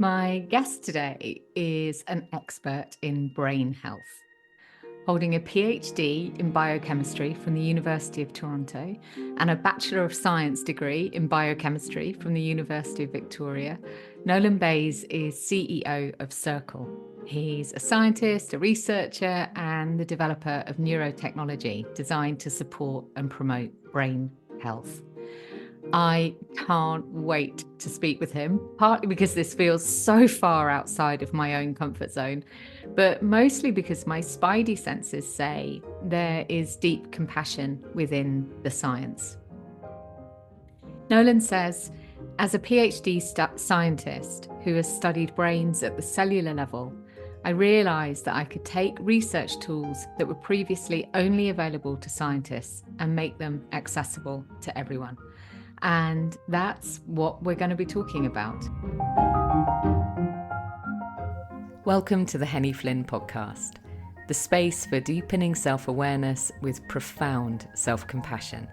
My guest today is an expert in brain health, holding a PhD in biochemistry from the University of Toronto and a Bachelor of Science degree in biochemistry from the University of Victoria. Nolan Beise is CEO of Circle. He's a scientist, a researcher, and the developer of neurotechnology designed to support and promote brain health. I can't wait to speak with him, partly because this feels so far outside of my own comfort zone, but mostly because my spidey senses say there is deep compassion within the science. Nolan says, as a PhD scientist who has studied brains at the cellular level, I realised that I could take research tools that were previously only available to scientists and make them accessible to everyone. And that's what we're going to be talking about. Welcome to the Henny Flynn podcast, the space for deepening self-awareness with profound self-compassion.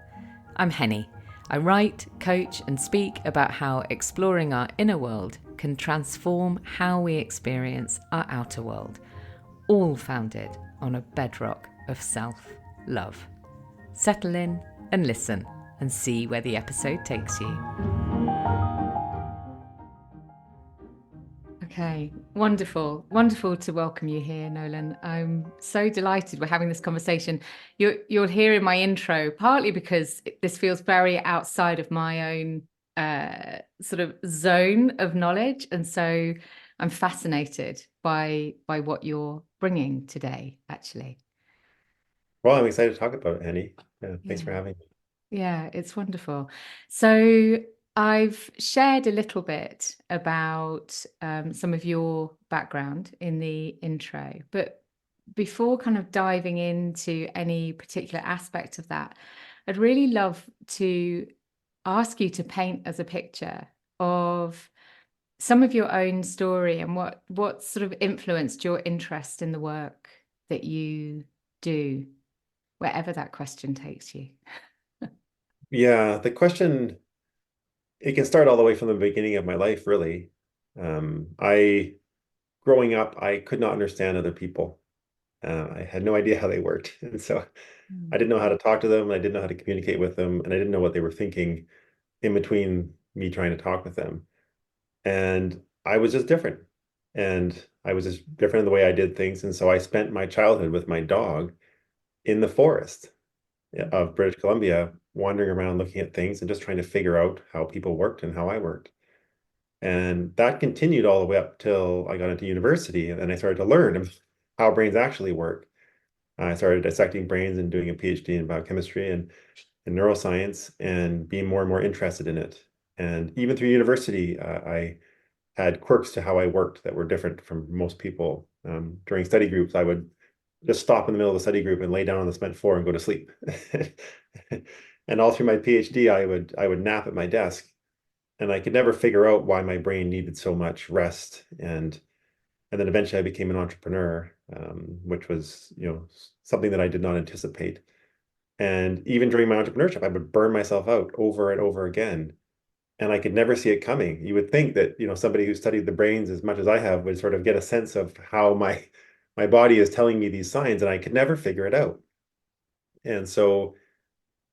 I'm Henny. I write, coach, and speak about how exploring our inner world can transform how we experience our outer world, all founded on a bedrock of self-love. Settle in and listen and see where the episode takes you. Okay, wonderful. Wonderful to welcome you here, Nolan. I'm so delighted we're having this conversation. You'll hear in my intro, partly because this feels very outside of my own sort of zone of knowledge. And so I'm fascinated by what you're bringing today, actually. Well, I'm excited to talk about it, Henny. Thanks for Yeah. having me. Yeah, it's wonderful. So I've shared a little bit about some of your background in the intro, but before kind of diving into any particular aspect of that, I'd really love to ask you to paint us a picture of some of your own story and what sort of influenced your interest in the work that you do, wherever that question takes you. Yeah, the question, it can start all the way from the beginning of my life, really. I, growing up, I could not understand other people. I had no idea how they worked. And so I Mm. didn't know how to talk to them. I didn't know how to communicate with them. And I didn't know what they were thinking in between me trying to talk with them. And I was just different. And I was just different in the way I did things. And so I spent my childhood with my dog in the forest of British Columbia, wandering around looking at things and just trying to figure out how people worked and how I worked. And that continued all the way up till I got into university, and then I started to learn how brains actually work. I started dissecting brains and doing a PhD in biochemistry and neuroscience and being more and more interested in it. And even through university, I had quirks to how I worked that were different from most people. During study groups, I would just stop in the middle of the study group and lay down on the cement floor and go to sleep. And all through my PhD, I would nap at my desk, and I could never figure out why my brain needed so much rest. And then eventually I became an entrepreneur, which was something that I did not anticipate. And even during my entrepreneurship, I would burn myself out over and over again, and I could never see it coming. You would think that somebody who studied the brains as much as I have would sort of get a sense of how my body is telling me these signs, and I could never figure it out. And so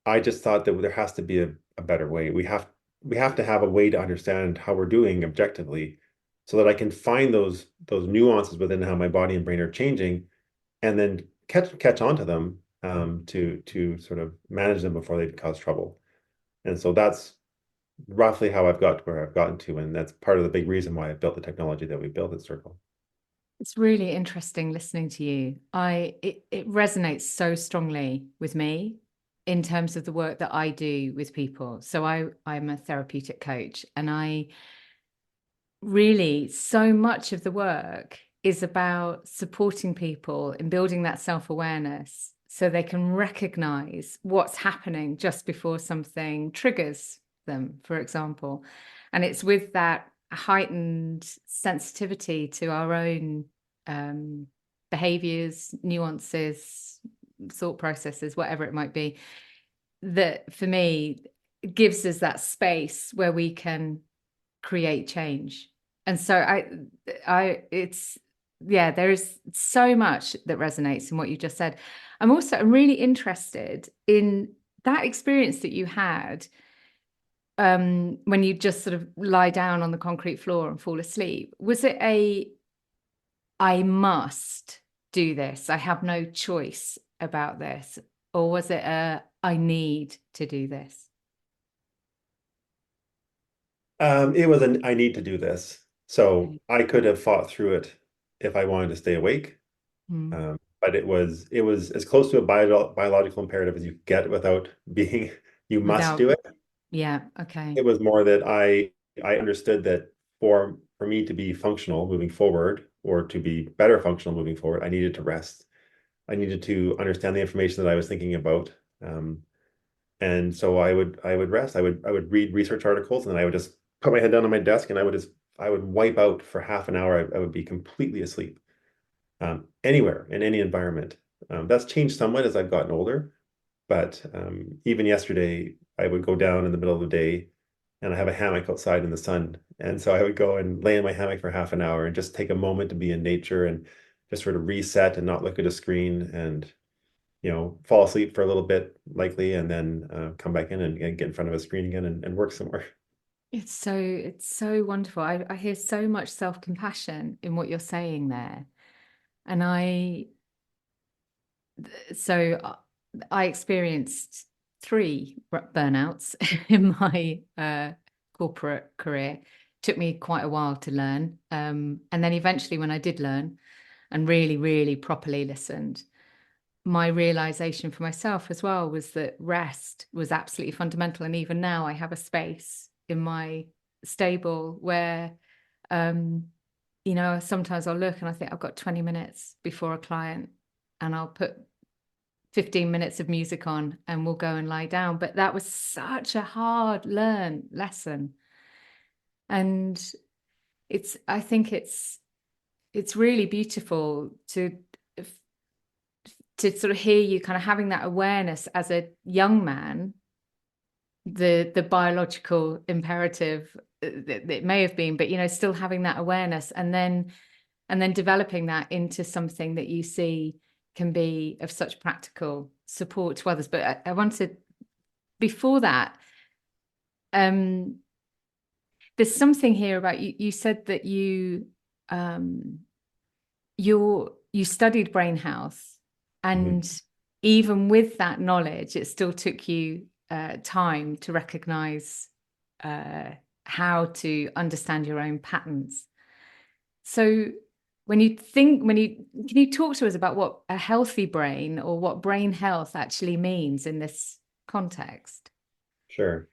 I just thought that there has to be a better way. We have to have a way to understand how we're doing objectively, so that I can find those nuances within how my body and brain are changing, and then catch on to them, to sort of manage them before they cause trouble. And so that's roughly how I've got to where I've gotten to, and that's part of the big reason why I built the technology that we built at Circle. It's really interesting listening to you. It resonates so strongly with me in terms of the work that I do with people. So I'm a therapeutic coach, and I really, so much of the work is about supporting people in building that self-awareness so they can recognize what's happening just before something triggers them, for example. And it's with that heightened sensitivity to our own behaviors, nuances, thought processes, whatever it might be, that for me gives us that space where we can create change. And so it's, yeah, there is so much that resonates in what you just said. I'm really interested in that experience that you had when you just sort of lie down on the concrete floor and fall asleep. Was it I must do this, I have no choice about this, or was it I need to do this? It was an I need to do this. So Okay. I could have fought through it if I wanted to stay awake. Mm. But it was as close to a biological imperative as you could get without being you must Without, do it. yeah, okay. It was more that I understood that for me to be functional moving forward or to be better functional moving forward, I needed to rest. I needed to understand the information that I was thinking about. Um, and so I would rest. I would read research articles and then I would just put my head down on my desk and I would wipe out for half an hour. I would be completely asleep. Anywhere in any environment. That's changed somewhat as I've gotten older, but even yesterday, I would go down in the middle of the day and I have a hammock outside in the sun. And so I would go and lay in my hammock for half an hour and just take a moment to be in nature and just sort of reset and not look at a screen and, fall asleep for a little bit, likely, and then come back in and get in front of a screen again and work some more. It's so wonderful. I hear so much self-compassion in what you're saying there. And so I experienced three burnouts in my corporate career. Took me quite a while to learn. And then eventually, when I did learn and really, really properly listened, my realization for myself as well was that rest was absolutely fundamental. And even now, I have a space in my stable where, um, sometimes I'll look and I think I've got 20 minutes before a client, and I'll put 15 minutes of music on and we'll go and lie down. But that was such a hard learned lesson. And I think it's really beautiful to sort of hear you kind of having that awareness as a young man, the biological imperative that it may have been, but still having that awareness, and then developing that into something that you see can be of such practical support to others. But I wanted, before that, um, there's something here about you. You said that um, you studied brain health, Mhm. and even with that knowledge, it still took you time to recognize uh, how to understand your own patterns. So can you talk to us about what a healthy brain or what brain health actually means in this context? Sure.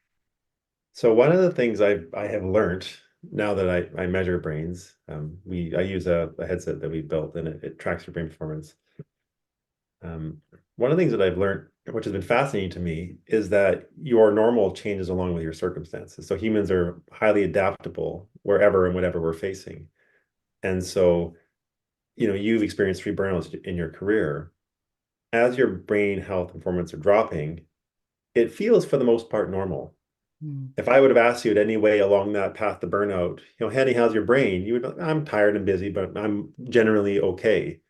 So one of the things I have learned now that I measure brains, I use a headset that we built and it tracks your brain performance. One of the things that I've learned, which has been fascinating to me, is that your normal changes along with your circumstances. So humans are highly adaptable wherever and whatever we're facing. And so, you've experienced three burnouts in your career. As your brain health and performance are dropping, it feels for the most part normal. Mm. If I would have asked you at any way along that path to burnout, Henny, how's your brain? You would be like, I'm tired and busy, but I'm generally okay.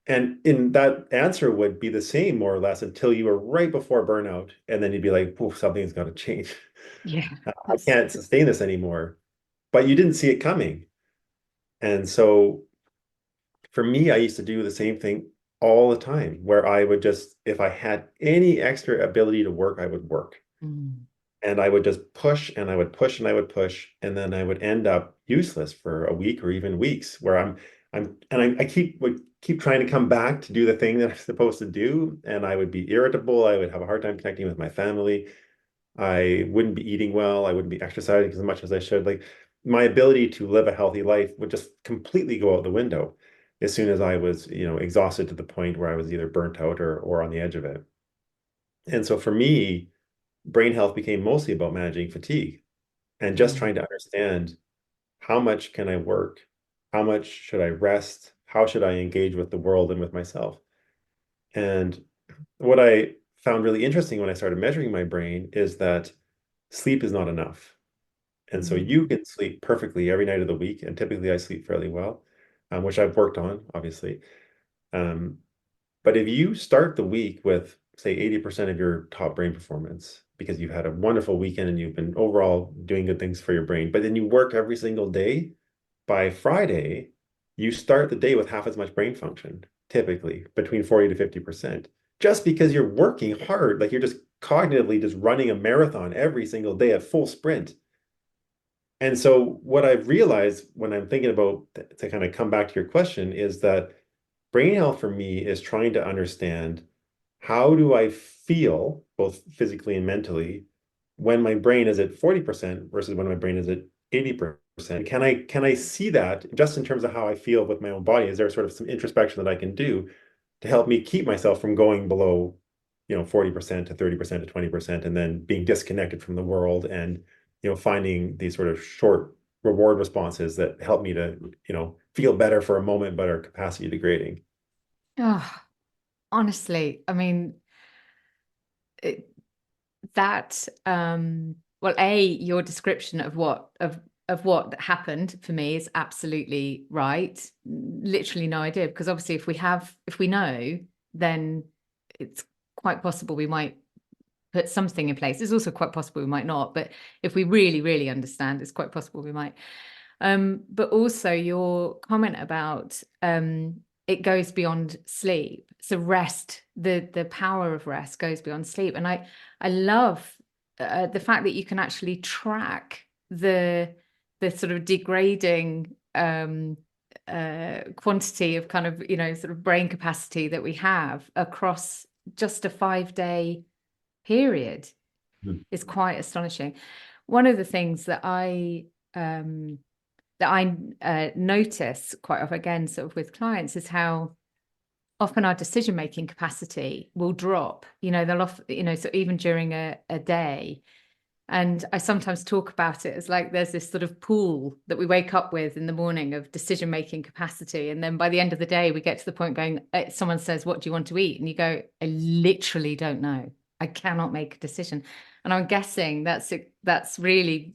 And in that answer would be the same more or less until you were right before burnout. And then you'd be like, "Oof, something's got to change. Yeah, I can't sustain this anymore." But you didn't see it coming. And so for me, I used to do the same thing all the time where I would just, if I had any extra ability to work, I would work. mm, And I would just push and I would push and I would push. And then I would end up useless for a week or even weeks where I would keep trying to come back to do the thing that I'm supposed to do. And I would be irritable. I would have a hard time connecting with my family. I wouldn't be eating well. I wouldn't be exercising as much as I should. Like my ability to live a healthy life would just completely go out the window as soon as I was, exhausted to the point where I was either burnt out or on the edge of it. And so for me, brain health became mostly about managing fatigue and just mm, trying to understand how much can I work? How much should I rest? How should I engage with the world and with myself? And what I found really interesting when I started measuring my brain is that sleep is not enough. And so Mm. you can sleep perfectly every night of the week. And typically I sleep fairly well, which I've worked on, obviously. Um, but if you start the week with, say, 80% of your top brain performance because you've had a wonderful weekend and you've been overall doing good things for your brain, but then you work every single day, by Friday, you start the day with half as much brain function, typically between 40 to 50%, just because you're working hard. Like you're just cognitively just running a marathon every single day at full sprint. And so what I've realized when I'm thinking about to kind of come back to your question is that brain health for me is trying to understand how do I feel both physically and mentally when my brain is at 40% versus when my brain is at 80%. Can I see that just in terms of how I feel with my own body? Is there sort of some introspection that I can do to help me keep myself from going below, 40% to 30% to 20% and then being disconnected from the world and, finding these sort of short reward responses that help me to, feel better for a moment, but are capacity degrading. Oh, honestly, I mean, it, that well, your description of what happened for me is absolutely right. Literally no idea, because obviously if we know, then it's quite possible we might put something in place. It's also quite possible we might not, but if we really, really understand, it's quite possible we might. But also your comment about it goes beyond sleep. So rest, the power of rest goes beyond sleep. And I love the fact that you can actually track the sort of degrading quantity of kind of, sort of brain capacity that we have across just a 5-day period Mhm. is quite astonishing. One of the things that I notice quite often, again, sort of with clients, is how often our decision making capacity will drop. They'll often, so even during a day. And I sometimes talk about it as like there's this sort of pool that we wake up with in the morning of decision making capacity. And then by the end of the day, we get to the point going, someone says, "What do you want to eat?" And you go, "I literally don't know. I cannot make a decision." And I'm guessing that's really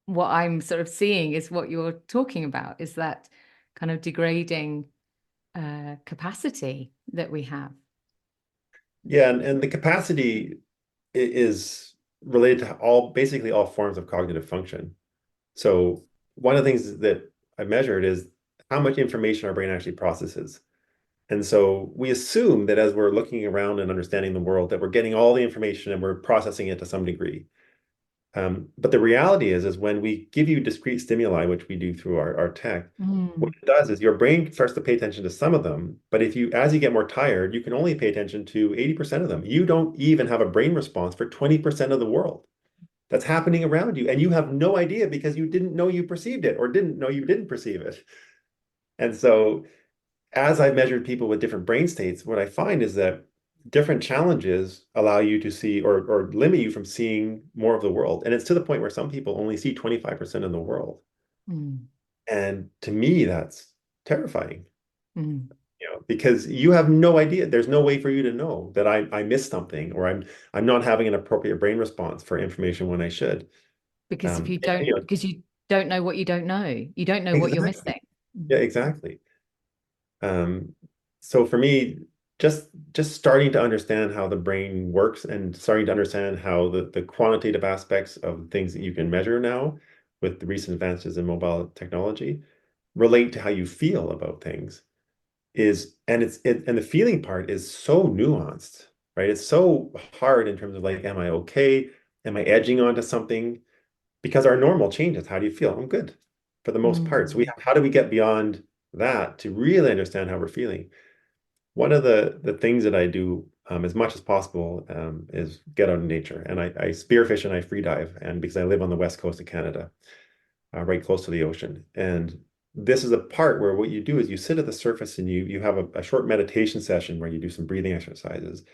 what I'm sort of seeing is what you're talking about, is that kind of degrading capacity that we have. Yeah, and the capacity is related to basically all forms of cognitive function. So one of the things that I measured is how much information our brain actually processes. And so we assume that as we're looking around and understanding the world, that we're getting all the information and we're processing it to some degree. But the reality is when we give you discrete stimuli, which we do through our tech, what Mm, it does is your brain starts to pay attention to some of them. But as you get more tired, you can only pay attention to 80% of them. You don't even have a brain response for 20% of the world that's happening around you. And you have no idea because you didn't know you perceived it or didn't know you didn't perceive it. And so as I measured people with different brain states, what I find is that different challenges allow you to see or limit you from seeing more of the world. And it's to the point where some people only see 25% of the world. mm, And to me, that's terrifying, mm. because you have no idea. There's no way for you to know that I missed something or I'm not having an appropriate brain response for information when I should. Because And, because you don't know what you don't know. You don't know what you're exactly. missing. Mm. Yeah, exactly. Um, so for me, just starting to understand how the brain works and starting to understand how the quantitative aspects of things that you can measure now with the recent advances in mobile technology relate to how you feel about things and the feeling part is so nuanced, right? It's so hard in terms of like, am I okay? Am I edging onto something? Because our normal changes. How do you feel? I'm good for the most part. So Mm. how do we get beyond that to really understand how we're feeling? One of the things that I do as much as possible is get out in nature. And I spearfish and I free dive. And because I live on the west coast of Canada, right close to the ocean. And this is a part where what you do is you sit at the surface and you have a short meditation session where you do some breathing exercises.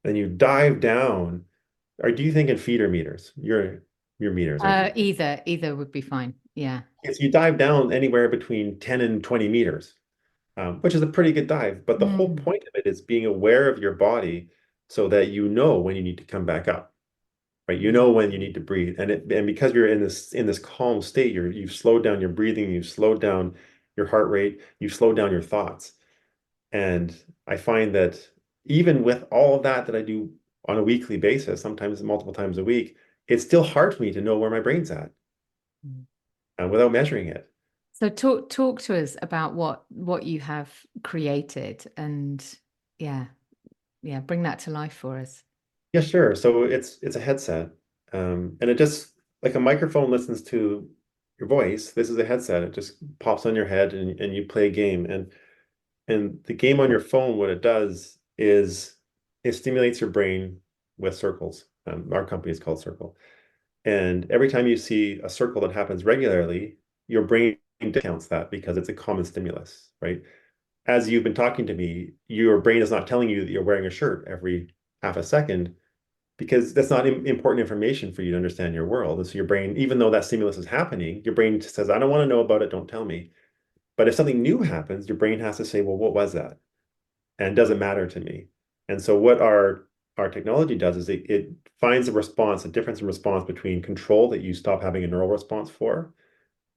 Then you dive down. Or do you think in feet or meters? Your meters, aren't you? Either would be fine. Yeah. Yes, you dive down anywhere between 10 and 20 meters, which is a pretty good dive. But the whole Mm. point of it is being aware of your body so that you know when you need to come back up. right? You Mm. know when you need to breathe. And because you're in this calm state, you've slowed down your breathing, you've slowed down your heart rate, you've slowed down your thoughts. And I find that even with all of that I do on a weekly basis, sometimes multiple times a week, it's still hard for me to know where my brain's at Mm. without measuring it. So talk to us about what you have created and yeah, yeah, bring that to life for us. Yeah, sure. So it's a headset, and it just like a microphone listens to your voice. This is a headset. It just pops on your head, and you play a game. And the game on your phone, what it does is it stimulates your brain with circles. Our company is called Circle. And every time you see a circle that happens regularly, your brain discounts that because it's a common stimulus, right? As you've been talking to me, your brain is not telling you that you're wearing a shirt every half a second because that's not important information for you to understand your world. And so your brain, even though that stimulus is happening, your brain says, I don't want to know about it, don't tell me. But if something new happens, your brain has to say, well, what was that? And does it matter to me? And so what our technology does is it finds a response, a difference in response between control that you stop having a neural response for,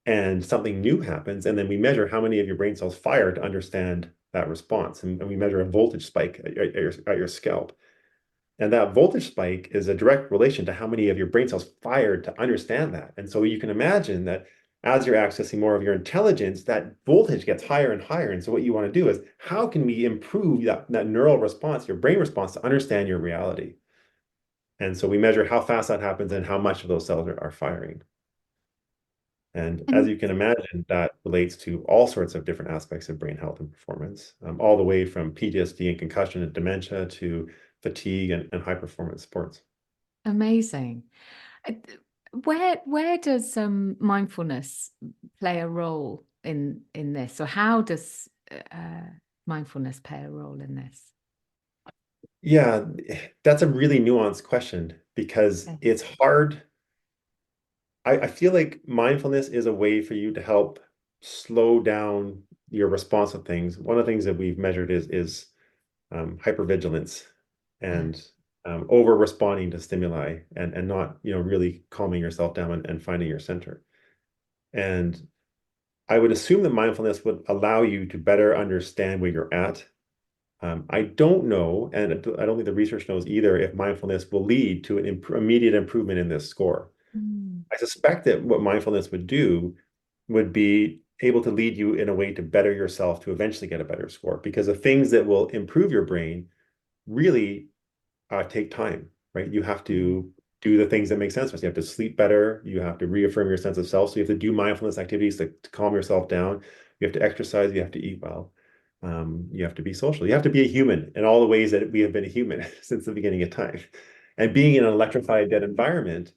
and something new happens. And then we measure how many of your brain cells fire to understand that response. And we measure a voltage spike at your scalp. And that voltage spike is a direct relation to how many of your brain cells fired to understand that. And so you can imagine that as you're accessing more of your intelligence, that voltage gets higher and higher. And so what you want to do is how can we improve that neural response, your brain response to understand your reality? And so we measure how fast that happens and how much of those cells are firing. And as And you can imagine, that relates to all sorts of different aspects of brain health and performance, all the way from PTSD and concussion and dementia to fatigue and high performance sports. amazing. Uh, where does mindfulness play a role in this, or how does mindfulness play a role in this? Yeah, that's a really nuanced question because Okay. it's hard. I feel like mindfulness is a way for you to help slow down your response to things. One of the things that we've measured is hypervigilance Yeah. and over responding to stimuli and not, really calming yourself down and finding your center. And I would assume that mindfulness would allow you to better understand where you're at. I don't know, and I don't think the research knows either, if mindfulness will lead to an immediate improvement in this score. Mm. I suspect that what mindfulness would do would be able to lead you in a way to better yourself to eventually get a better score because the things that will improve your brain really take time, right? You have Mm. to do the things that make sense for us. You have to sleep better. You have to reaffirm your sense of self. So you have to do mindfulness activities to calm yourself down. You have to exercise. You have to eat well. You have to be social. You have to be a human in all the ways that we have been a human since the beginning of time. And being in an electrified dead environment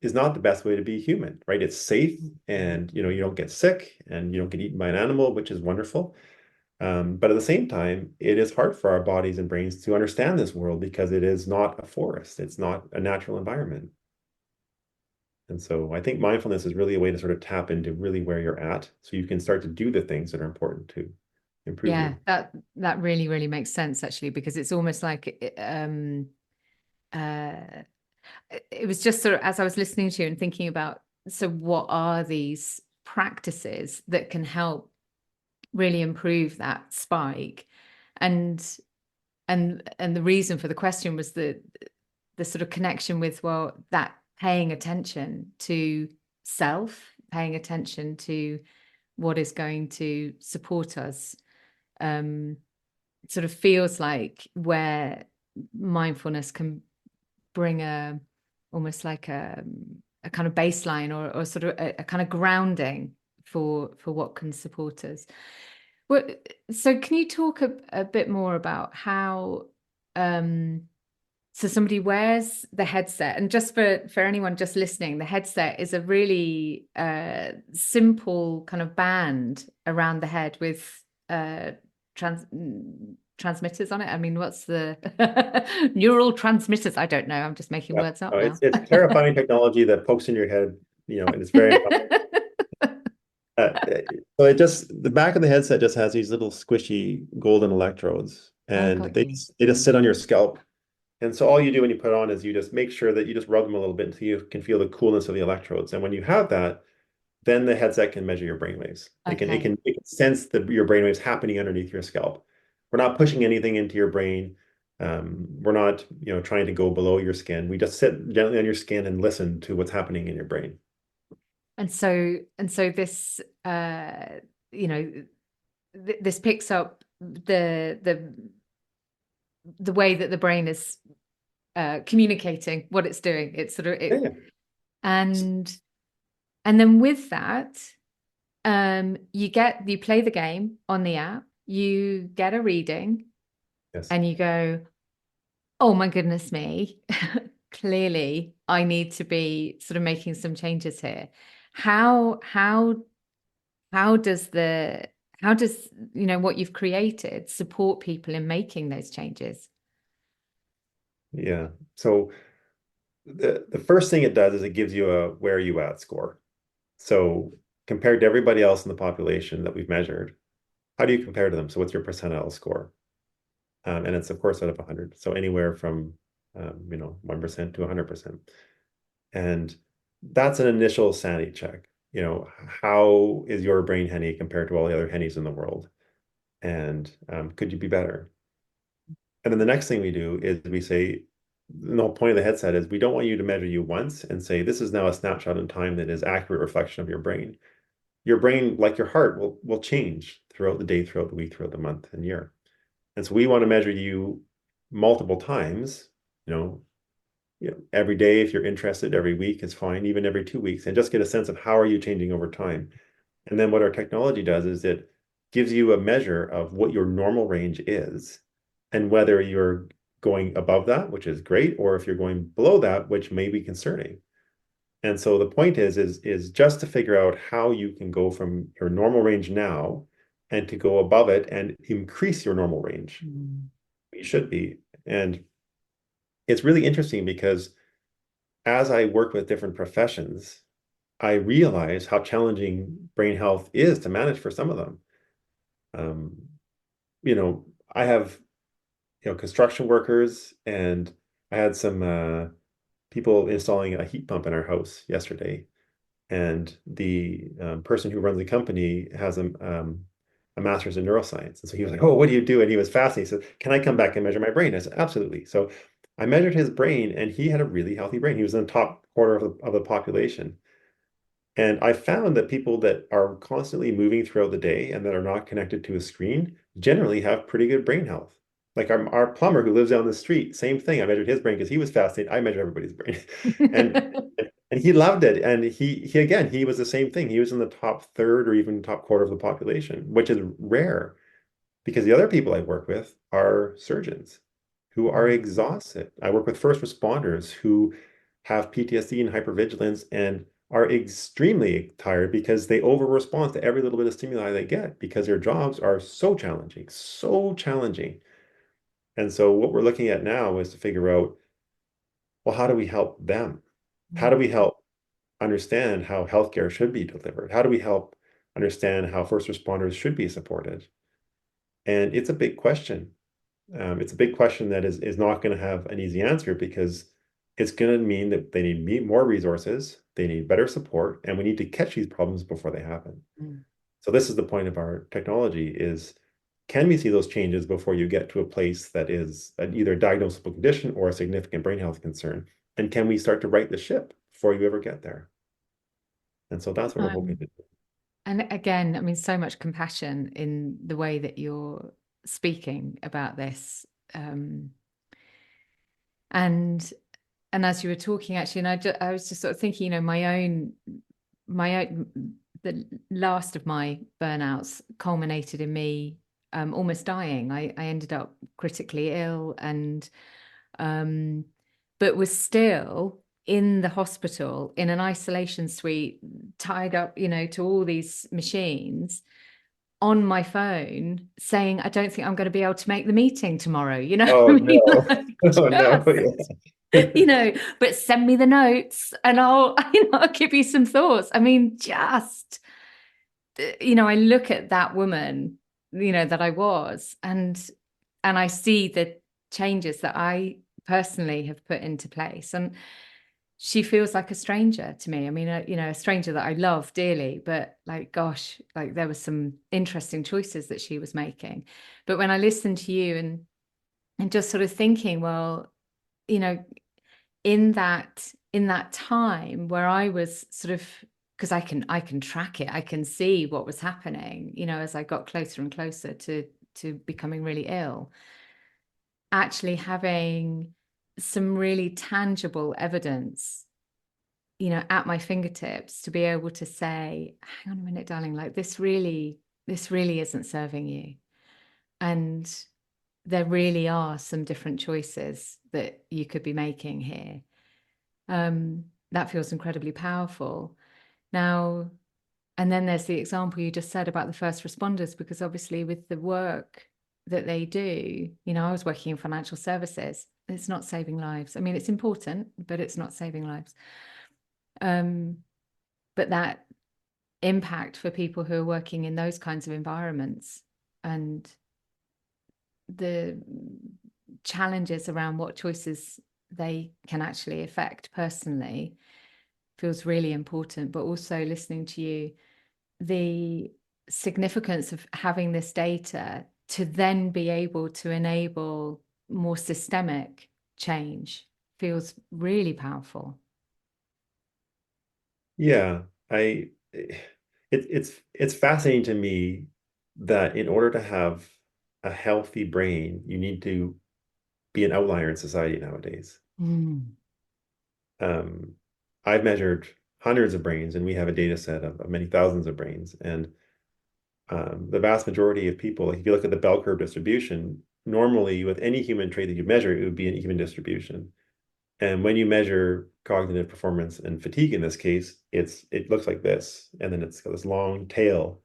is not the best way to be human, right? It's safe Mm. and you don't get sick and you don't get eaten by an animal, which is wonderful. But at the same time, it is hard for our bodies and brains to understand this world because it is not a forest. It's not a natural environment. And so I think mindfulness is really a way to sort of tap into really where you're at so you can start to do the things that are important to improve Yeah, you. that really really makes sense actually, because it's almost like uh it was just sort of as I was listening to you and thinking about, so what are these practices that can help really improve that spike? And and the reason for the question was the sort of connection with, well, that paying attention to self, paying attention to what is going to support us, um, sort of feels like where mindfulness can bring a almost like a kind of baseline, or sort of a kind of grounding for what can support us. Well, so can you talk a bit more about how um, so somebody wears the headset, and just for anyone just listening, the headset is a really simple kind of band around the head with trans transmitters on it. I mean, what's the neural transmitters? I don't know. I'm just making Yeah. words up No, now. it's terrifying technology that pokes in your head, and it's very uncomfortable. So the back of the headset just has these little squishy golden electrodes, I and got you. they just sit on your scalp. And so all you do when you put it on is you just make sure that you just rub them a little bit until you can feel the coolness of the electrodes. And when you have that, then the headset can measure your brain waves. Okay. It can sense your brain waves happening underneath your scalp. We're not pushing anything into your brain. We're not, trying to go below your skin. We just sit gently on your skin and listen to what's happening in your brain. And so this, you know, this picks up the way that the brain is communicating what it's doing. It's sort of Yeah, it, yeah. and then with that, you play the game on the app, you get a reading, Yes. and you go, oh my goodness me, clearly I need to be sort of making some changes here. How how does the how does what you've created support people in making those changes? Yeah. So the first thing it does is it gives you a where are you at score. So compared to everybody else in the population that we've measured, how do you compare to them? So what's your percentile score? And it's of course out of 100. So anywhere from 1% to 100%. And that's an initial sanity check. How is your brain henny compared to all the other hennies in the world? And could you be better? And then the next thing we do is we say, the whole point of the headset is we don't want you to measure you once and say, this is now a snapshot in time that is accurate reflection of your brain. Your brain, like your heart, will change throughout the day, throughout the week, throughout the month and year. And so we want to measure you multiple times, you know, every day if you're interested, every week is fine, even every 2 weeks, and just get a sense of how are you changing over time. And then what our technology does is it gives you a measure of what your normal range is and whether you're going above that, which is great, or if you're going below that, which may be concerning. And so the point is just to figure out how you can go from your normal range now and to go above it and increase your normal range. Mm. You should be. And it's really interesting because as I work with different professions, I realize how challenging brain health is to manage for some of them. Um, I have, construction workers, and I had some people installing a heat pump in our house yesterday. And the person who runs the company has a master's in neuroscience. And so he was like, "Oh, what do you do?" And he was fascinated. He said, "Can I come back and measure my brain?" I said, "Absolutely." So I measured his brain, and he had a really healthy brain. He was in the top quarter of the population. And I found that people that are constantly moving throughout the day and that are not connected to a screen generally have pretty good brain health. Like our plumber who lives down the street, same thing. I measured his brain because he was fascinated. I measure everybody's brain. And and he loved it. And he again, he was the same thing. He was in the top third or even top quarter of the population, which is rare because the other people I work with are surgeons who are exhausted. I work with first responders who have PTSD and hypervigilance and are extremely tired because they over respond to every little bit of stimuli they get because their jobs are so challenging, so challenging. And so what we're looking at now is to figure out, well, how do we help them? How do we help understand how healthcare should be delivered? How do we help understand how first responders should be supported? And it's a big question. It's a big question that is not going to have an easy answer because it's going to mean that they need more resources, they need better support, and we need to catch these problems before they happen. Mm. So this is the point of our technology is can we see those changes before you get to a place that is either a diagnosable condition or a significant brain health concern? And can we start to right the ship before you ever get there? And so that's what we're hoping Um, to do. and again, I mean, so much compassion in the way that you're speaking about this. Um, and as you were talking, actually, and I was just sort of thinking, the last of my burnouts culminated in me almost dying. I ended up critically ill, and um, but was still in the hospital in an isolation suite, tied up, to all these machines on my phone saying, I don't think I'm going to be able to make the meeting tomorrow. I Oh mean, no. like, Oh no. just, but send me the notes and I'll give you some thoughts. I mean, just, I look at that woman, that I was, and I see the changes that I personally have put into place. And she feels like a stranger to me. I mean, a stranger that I love dearly, but like, gosh, like there were some interesting choices that she was making. But when I listened to you and just sort of thinking, well, you know, in that time where I was sort of, because I can track it, I can see what was happening, as I got closer and closer to becoming really ill, actually having some really tangible evidence, at my fingertips to be able to say, hang on a minute, darling, like this really isn't serving you. And there really are some different choices that you could be making here. That feels incredibly powerful. Now, and then there's the example you just said about the first responders, because obviously with the work that they do, I was working in financial services. It's not saving lives. I mean, it's important, but it's not saving lives. But that impact for people who are working in those kinds of environments and the challenges around what choices they can actually affect personally feels really important. But also listening to you, the significance of having this data to then be able to enable more systemic change feels really powerful. Yeah, it's fascinating to me that in order to have a healthy brain, you need to be an outlier in society nowadays. Mm. Um, I've measured hundreds of brains, and we have a data set of many thousands of brains. And the vast majority of people, like if you look at the bell curve distribution, normally with any human trait that you measure, it would be an even distribution. And when you measure cognitive performance and fatigue in this case, it looks like this, and then it's got this long tail.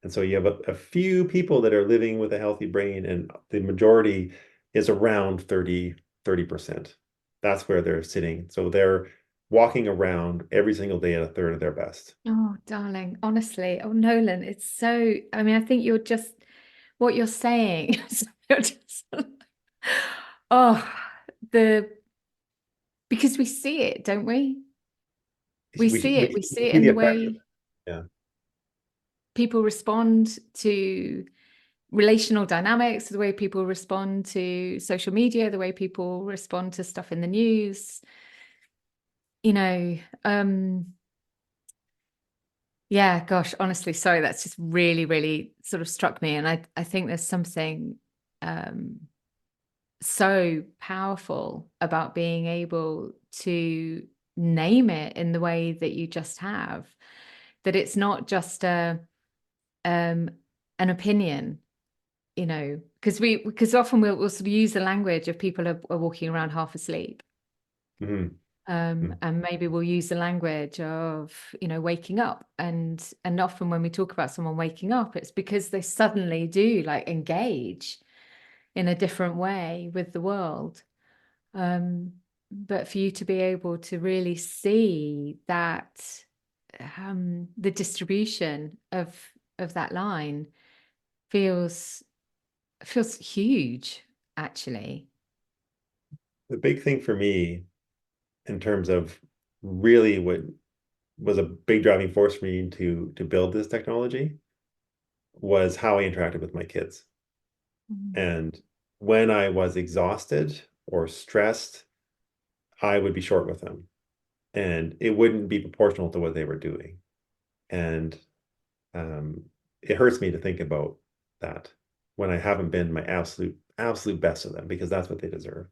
And so you have a few people that are living with a healthy brain, and the majority is around 30%. That's where they're sitting. So they're walking around every single day at a third of their best. Oh, darling, honestly. Oh, Nolan, it's so, I mean, I think what you're saying, you're just, oh, the, because we see it, don't we? We see it. We see We it see in the the effect of way it. Yeah. people respond to relational dynamics, the way people respond to social media, the way people respond to stuff in the news, you know, um, yeah, gosh, honestly, sorry, that's just really, really sort of struck me. And I think there's something um, so powerful about being able to name it in the way that you just have, that it's not just an opinion, because often we'll sort of use the language of people are walking around half asleep. Mhm. Mhm. And maybe we'll use the language of, waking up. And often when we talk about someone waking up, it's because they suddenly do like engage in a different way with the world. Um, but for you to be able to really see that the distribution of that line feels huge, actually. The big thing for me in terms of really what was a big driving force for me to build this technology was how I interacted with my kids. Mm. And when I was exhausted or stressed, I would be short with them, and it wouldn't be proportional to what they were doing. And um, it hurts me to think about that when I haven't been my absolute best of them, because that's what they deserve.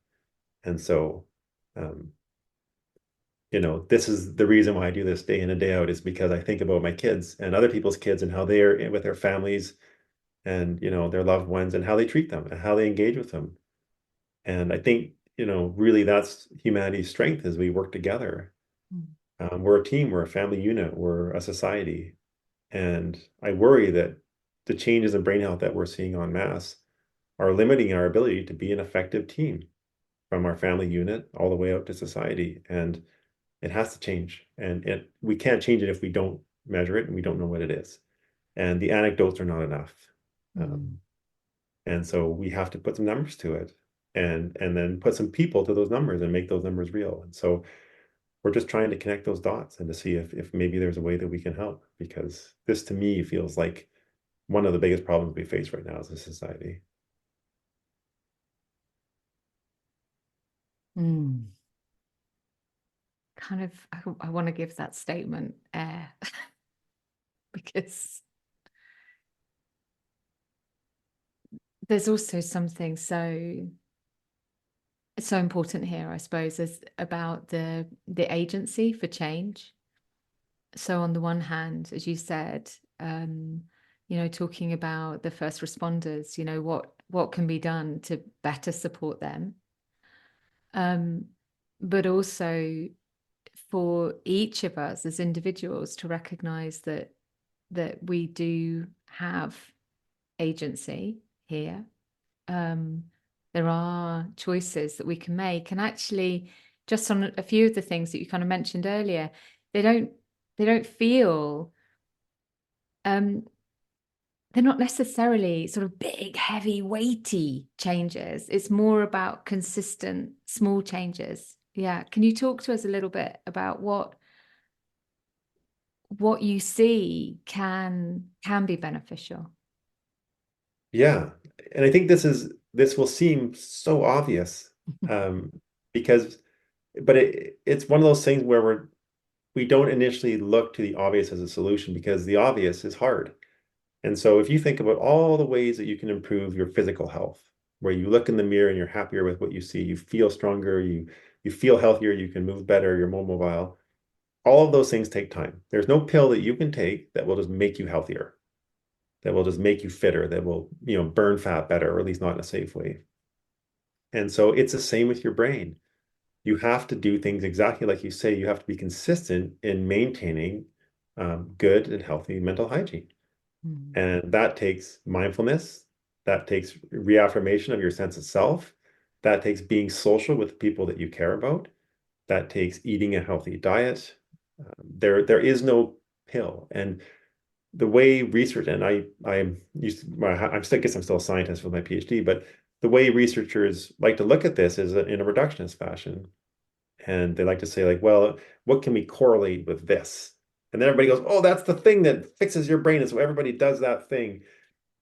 And so, um, this is the reason why I do this day in and day out, is because I think about my kids and other people's kids and how they're with their families and, their loved ones and how they treat them and how they engage with them. And I think, really that's humanity's strength, is we work together. Mm. We're a team, we're a family unit, we're a society. And I worry that the changes in brain health that we're seeing en masse are limiting our ability to be an effective team, from our family unit all the way out to society. And it has to change. And we can't change it if we don't measure it and we don't know what it is. And the anecdotes are not enough. Mm. And so we have to put some numbers to it. and then put some people to those numbers and make those numbers real. And so we're just trying to connect those dots and to see if maybe there's a way that we can help, because this to me feels like one of the biggest problems we face right now as a society. Mm. Kind of, I want to give that statement air because there's also something so important here, I suppose, is about the agency for change. So on the one hand, as you said, talking about the first responders, what can be done to better support them, um, but also for each of us as individuals to recognize that we do have agency here. There are choices that we can make, and actually, just on a few of the things that you kind of mentioned earlier, they don't feel they're not necessarily sort of big, heavy, weighty changes. It's more about consistent, small changes. Yeah. Can you talk to us a little bit about what you see can be beneficial? Yeah. And I think this will seem so obvious, um, because but it's one of those things where we don't initially look to the obvious as a solution because the obvious is hard. And so if you think about all the ways that you can improve your physical health, where you look in the mirror and you're happier with what you see, you feel stronger, you feel healthier, you can move better, you're more mobile. All of those things take time. There's no pill that you can take that will just make you healthier, that will just make you fitter, that will, burn fat better, or at least not in a safe way. And so it's the same with your brain. You have to do things exactly like you say. You have to be consistent in maintaining good and healthy mental hygiene. Mm. And that takes mindfulness, that takes reaffirmation of your sense of self, that takes being social with people that you care about, that takes eating a healthy diet. There is no pill. And the way research, and I'm used to, I'm still, I guess I'm still a scientist with my PhD, but the way researchers like to look at this is in a reductionist fashion. And they like to say, like, well, what can we correlate with this? And then everybody goes, oh, that's the thing that fixes your brain. And so everybody does that thing.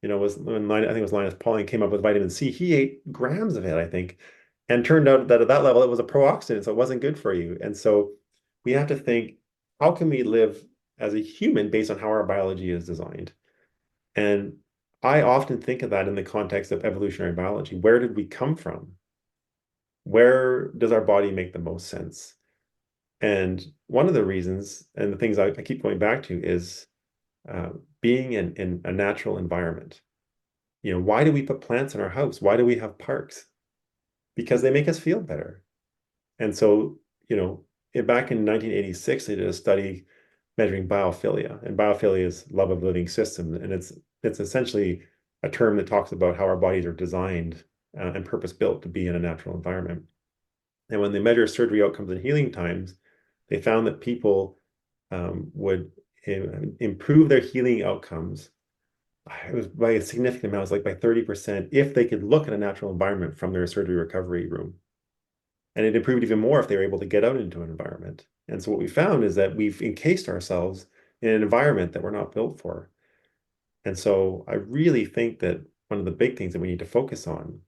Was when I think it was Linus Pauling came up with vitamin C. He ate grams of it, I think, and turned out that at that level it was a pro-oxidant, so it wasn't good for you. And so we have to think, how can we live as a human based on how our biology is designed? And I often think of that in the context of evolutionary biology. Where did we come from? Where does our body make the most sense? And one of the reasons, and the things I keep going back to, is being in a natural environment. Why do we put plants in our house? Why do we have parks? Because they make us feel better. And so, back in 1986, they did a study measuring biophilia, and biophilia is love of living systems, and it's essentially a term that talks about how our bodies are designed and purpose built to be in a natural environment. And when they measure surgery outcomes and healing times, they found that people would improve their healing outcomes. It was by a significant amount, it was like by 30%, if they could look at a natural environment from their surgery recovery room. And it improved even more if they were able to get out into an environment. And so what we found is that we've encased ourselves in an environment that we're not built for. And so I really think that one of the big things that we need to focus on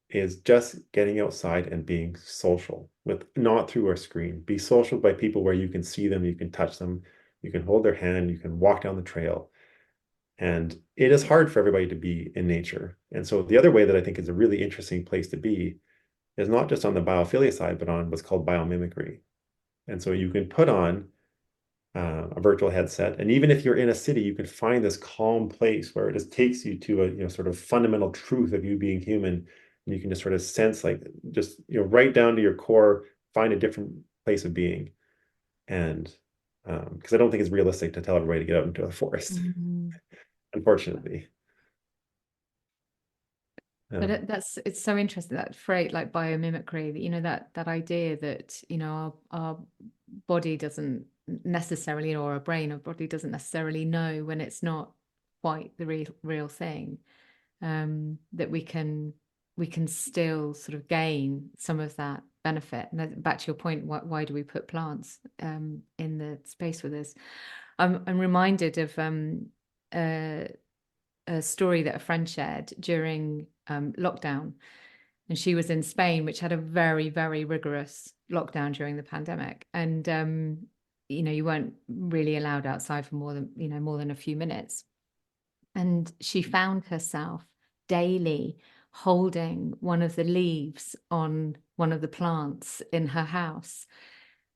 is just getting outside and being social, with not through our screen. Be social by people where you can see them, you can touch them, you can hold their hand, you can walk down the trail. And it is hard for everybody to be in nature. And so the other way that I think is a really interesting place to be is not just on the biophilia side, but on what's called biomimicry. And so you can put on a virtual headset, and even if you're in a city, you can find this calm place where it just takes you to a sort of fundamental truth of you being human, and you can just sort of sense, like, just right down to your core, find a different place of being. And because I don't think it's realistic to tell everybody to get out into a forest, Mm-hmm. unfortunately. But Um, it's so interesting, that phrase, like biomimicry, that that idea that our body doesn't necessarily, or our brain or body doesn't necessarily know when it's not quite the real thing. That we can we can still sort of gain some of that benefit. And back to your point, why do we put plants in the space with us? I'm reminded of a story that a friend shared during lockdown. And she was in Spain, which had a very, very rigorous lockdown during the pandemic. And, you weren't really allowed outside for more than a few minutes. And she found herself daily holding one of the leaves on one of the plants in her house.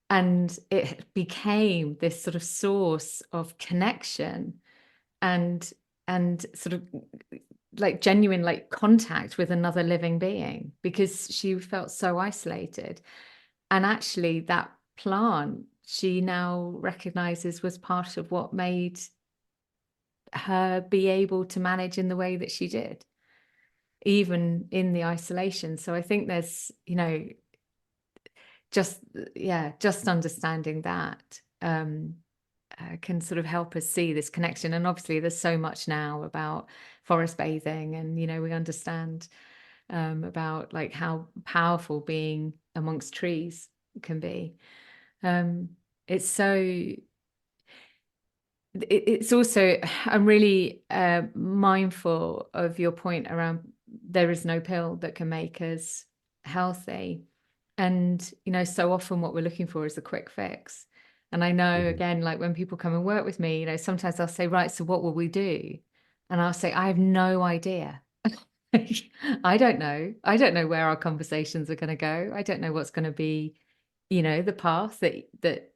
And it became this sort of source of connection and sort of like genuine like contact with another living being, because she felt so isolated. And actually that plant she now recognizes was part of what made her be able to manage in the way that she did, even in the isolation. So I think there's, just understanding that can sort of help us see this connection. And obviously there's so much now about forest bathing, and we understand about like how powerful being amongst trees can be. It's so it's also, I'm really mindful of your point around there is no pill that can make us healthy. And, so often what we're looking for is a quick fix. And I know, again, like when people come and work with me, sometimes I'll say, right, so what will we do? And I'll say, I have no idea. I don't know. I don't know where our conversations are going to go. I don't know what's going to be, the path that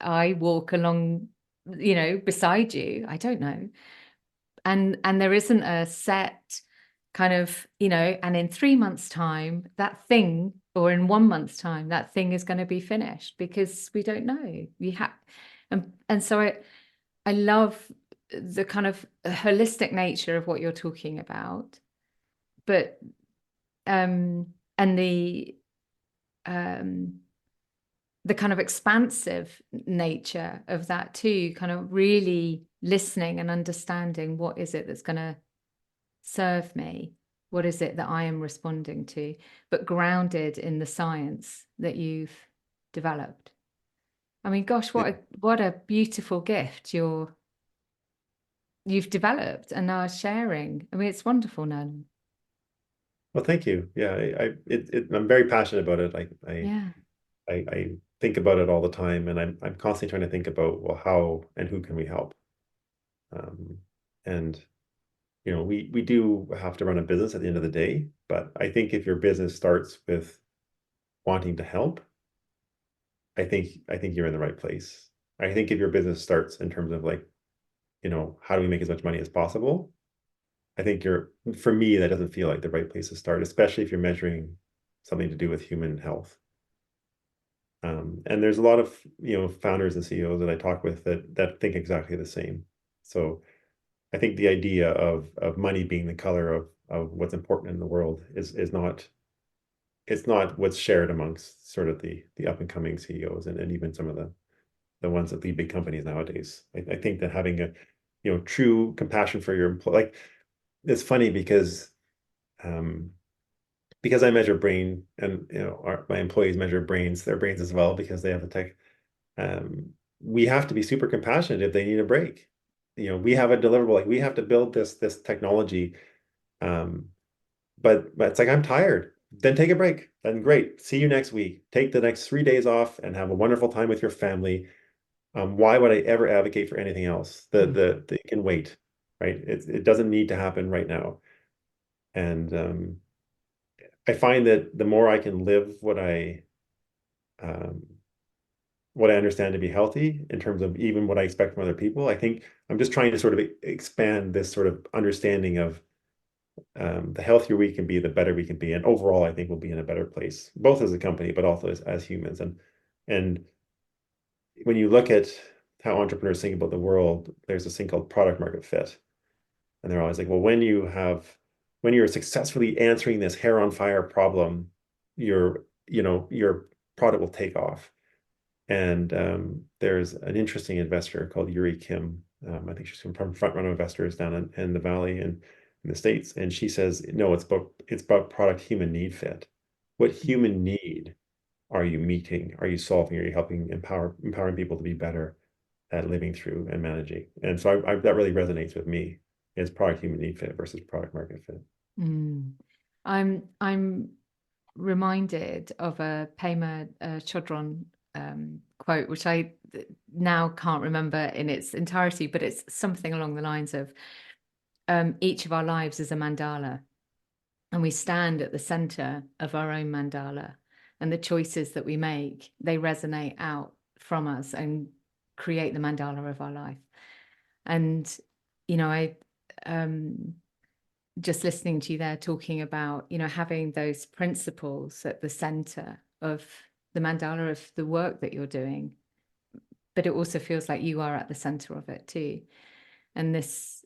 I walk along, beside you. I don't know. And there isn't a set kind of, and in 3 months' time, that thing, or in 1 month's time, that thing is going to be finished, because we don't know. You have, and so I love the kind of holistic nature of what you're talking about, but and the kind of expansive nature of that too, kind of really listening and understanding what is it that's going to serve me, what is it that I am responding to, but grounded in the science that you've developed. I mean, gosh, what a beautiful gift you've developed and are sharing. I mean, it's wonderful, Nolan. Well, thank you. Yeah, I'm very passionate about it. Yeah. I think about it all the time, and I'm constantly trying to think about, well, how and who can we help? And we do have to run a business at the end of the day, but I think if your business starts with wanting to help, I think you're in the right place. I think if your business starts in terms of like, how do we make as much money as possible? I think for me, that doesn't feel like the right place to start, especially if you're measuring something to do with human health. And there's a lot of, founders and CEOs that I talk with that think exactly the same. So I think the idea of money being the color of what's important in the world is not, it's not what's shared amongst sort of the up and coming CEOs and even some of the ones that lead big companies nowadays. I think that having a, true compassion for your employee, like, it's funny because I measure brain, and my employees measure their brains as well, because they have the tech. We have to be super compassionate if they need a break. We have a deliverable, like we have to build this technology. But it's like, I'm tired. Then take a break. Then great. See you next week. Take the next 3 days off and have a wonderful time with your family. Why would I ever advocate for anything else? The it can wait, right? It doesn't need to happen right now. And I find that the more I can live um, what I understand to be healthy in terms of even what I expect from other people, I think I'm just trying to sort of expand this sort of understanding of the healthier we can be, the better we can be. And overall, I think we'll be in a better place, both as a company, but also as humans. And when you look at how entrepreneurs think about the world, there's this thing called product market fit. And they're always like, well, when you're successfully answering this hair on fire problem, your product will take off. And there's an interesting investor called Yuri Kim. I think she's from Front Runner Investors down in the Valley. And in the States, and she says, no, it's about product human need fit. What human need are you meeting? Are you solving? Are you helping empowering people to be better at living through and managing? And so that really resonates with me. Is product human need fit versus product market fit. Mm. I'm reminded of a Pema Chodron quote, which I now can't remember in its entirety, but it's something along the lines of each of our lives is a mandala, and we stand at the center of our own mandala, and the choices that we make, they resonate out from us and create the mandala of our life. And I just listening to you there talking about having those principles at the center of the mandala of the work that you're doing, but it also feels like you are at the center of it too, and this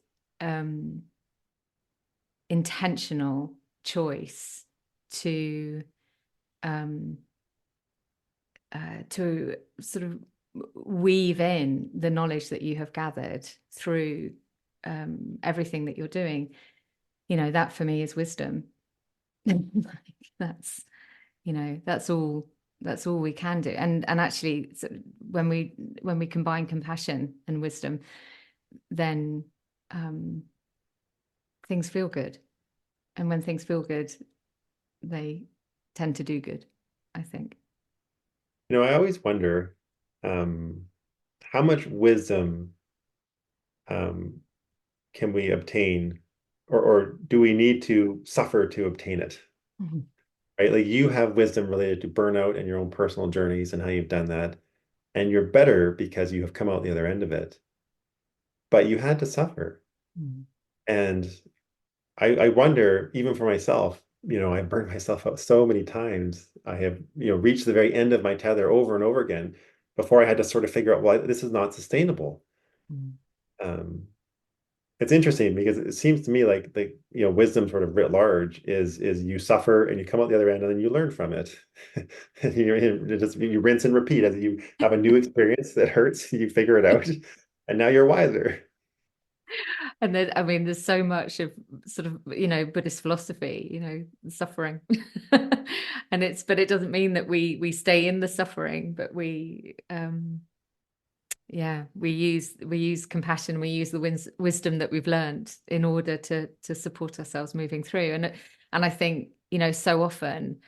intentional choice to sort of weave in the knowledge that you have gathered through everything that you're doing. That for me is wisdom. that's that's all we can do. And actually, when we combine compassion and wisdom, then things feel good. And when things feel good, they tend to do good, I think. I always wonder how much wisdom can we obtain, or do we need to suffer to obtain it? Mm-hmm. Right? Like you have wisdom related to burnout and your own personal journeys and how you've done that. And you're better because you have come out the other end of it. But you had to suffer. Mm-hmm. And I wonder, even for myself, I burned myself out so many times. I have, reached the very end of my tether over and over again before I had to sort of figure out, well, this is not sustainable. Um, it's interesting because it seems to me like wisdom sort of writ large is you suffer and you come out the other end and then you learn from it. And you rinse and repeat as you have a new experience that hurts, you figure it out, and now you're wiser. And then, I mean, there's so much of sort of, Buddhist philosophy, suffering. But it doesn't mean that we stay in the suffering, but we use compassion, we use the wisdom that we've learned in order to support ourselves moving through. And I think, so often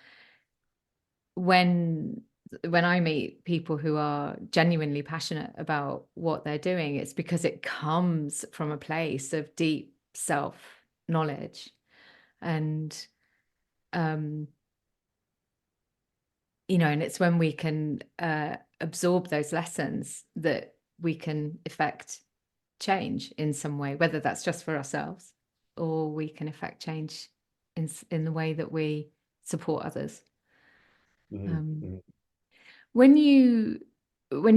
when I meet people who are genuinely passionate about what they're doing, it's because it comes from a place of deep self knowledge. And and it's when we can absorb those lessons that we can effect change in some way, whether that's just for ourselves or we can effect change in the way that we support others. Mhm, Um, mhm. when you